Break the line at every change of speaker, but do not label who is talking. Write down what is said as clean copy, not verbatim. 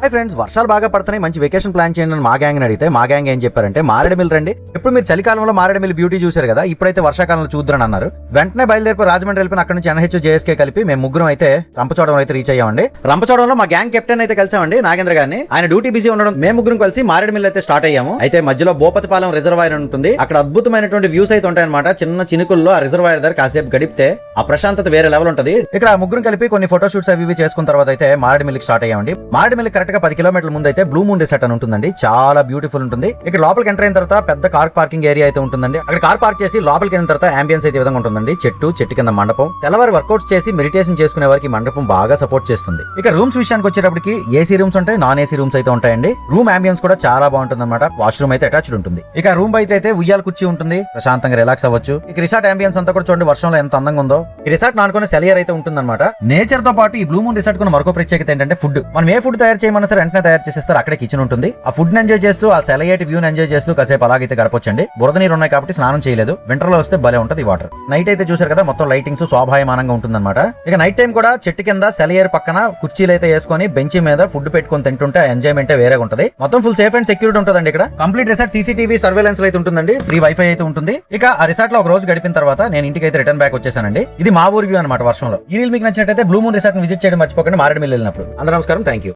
Hi friends, వర్షాలు బాగా పడుతున్నాయి, మంచి వెకేషన్ ప్లాన్ చేయండి అని మా గ్యాంగ్ అడిగితే మా గ్యాంగ్ ఏం చెప్పారంటే మారేడుమిల్లి రండి. ఇప్పుడు మీరు చలికాలంలో మారేడుమిల్లి బ్యూటీ చూశారు కదా, ఇప్పుడైతే వర్షాకాలంలో చూద్దారని అన్నారు. వెంటనే బయలుదేరిపోయి రాజమండ్రి వెళ్ళిపోయి అక్కడ నుంచి NH JSK కలిపి మేము ముగ్గురం అయితే రంపచోడవరం అయితే రీచ్ అయ్యామండి. రంపచోడవరంలో మా గ్యాంగ్ కెప్టెన్ అయితే కలిసామండి, నాగేంద్ర గారిని. ఆయన డ్యూటీ బిజీ ఉండడం మేము ముగ్గురం కలిసి మారేడుమిల్లి అయితే స్టార్ట్ అయ్యాము. అయితే మధ్యలో భూపతిపాలెం రిజర్వాయర్ ఉంటుంది, అక్కడ అద్భుతమైనటువంటి వ్యూస్ అయితే ఉంటాయన్నమాట. చిన్న చినుకుల్లో ఆ రిజర్వాయర్ దగ్గర కాసేపు గడిపితే ఆ ప్రశాంతత వేరే లెవెల్ ఉంటుంది. ఇక్కడ ముగ్గురం కలిపి కొన్ని ఫోటో షూట్స్ అవి చేసుకున్న తర్వాత అయితే మారేడుమిల్లికి స్టార్ట్ అయ్యామండి. మారేడుమిల్లి కరెక్ట్ గా 10 కిలోమీటర్ల ముందు అయితే బ్లూ మూన్ రిసార్ట్ అని ఉంటుందండి, చాలా బ్యూటిఫుల్ ఉంటుంది. ఇక్కడ లోపలికి ఎంటర్ అయిన తర్వాత పెద్ద కార్ పార్కింగ్ ఏరియా అయితే ఉంటుందండి. అక్కడ కార్ పార్క్ చేసి లోపలికి వెళ్ళిన తర్వాత అంబియన్స్ అయితే విధంగా ఉంటుందండి. చెట్టు కింద మండపం. తెల్లవారు వర్కౌట్స్ చేసి మెడిటేషన్ చేసుకునే వారికి మండపం బాగా సపోర్ట్ చేస్తుంది. ఇక రూమ్స్ విషయానికి వచ్చేటప్పటికి ఏసీ రూమ్స్ ఉంటాయి, నాన్ ఏసీ రూమ్స్ అయితే ఉంటాయండి. రూమ్ అంబియన్స్ కూడా చాలా బాగుంటుంది అనమాట. వాష్రూమ్ అయితే అటాచ్డ్ ఉంటుంది. ఇక రూమ్ బయట అయితే ఉయ్యాల కుర్చీ ఉంటుంది, ప్రశాంతంగా రిలాక్స్ అవ్వచ్చు. ఇక రిసార్ట్ అంబియన్స్ అంతా కూడా చూడండి, వర్షంలో ఎంత అందంగా ఉందో. ఈ రిసార్ట్ నానుకునే సెలియర్ అయితే ఉంటుందన్నమాట. నేచర్ తో పాటు ఈ బ్లూ మూన్ రిసార్ట్ కున్న మరొక ప్రత్యేకత ఏంటంటే ఫుడ్. మనం ఏ ఫుడ్ తయారు చేయమన్నా సరే వెంటనే తయారు చేసేస్తారు. అక్కడే కిచెన్ ఉంటుంది. ఆ ఫుడ్ ఎంజాయ్ చేస్తూ ఆ సెలయేటి వ్యూ ఎంజాయ్ చేస్తూ కాసేపు అలాగైతే గడపొచ్చండి. బురద నీరు ఉన్నాయి కాబట్టి స్నానం చేయలేదు. వింటర్ లో వస్తే భలే ఉంటది వాటర్. నైట్ అయితే చూసారు కదా, మొత్తం లైటింగ్స్ శోభాయమానంగా ఉంటుందన్నమాట. ఇక నైట్ టైం కూడా చెట్టు కింద సెలయేరు పక్కన కుర్చీలు అయితే వేసుకొని బెంచ్ మీద ఫుడ్ పెట్టుకొని తింటుంటే ఎంజాయ్మెంట్ వేరేగా ఉంటది. మొత్తం ఫుల్ సేఫ్ అండ్ సెక్యూరిటీ ఉంటుందండి. ఇక్కడ కంప్లీట్ రిసార్ట్ CCTV సర్వేలెన్స్ అయితే ఉంటుందండి. ఫ్రీ వైఫై అయితే ఉంటుంది. ఇక ఆ రిసార్ట్ లో ఒక రోజు గడిపిన తర్వాత నేను ఇంటికి అయితే రిటర్న్ బ్యాక్ వచ్చేసానండి. ఇది మా ఊరు వ్యూ అనమాట వర్షంలో. ఈ రీల్ మీకు నచ్చినట్లయితే బ్లూ మూన్ రిసార్ట్ విజిట్ చేయడం మర్చిపోకండి మారేడుమిల్లి వెళ్ళినప్పుడు. అందరూ నమస్కారం, థ్యాంక్ యూ.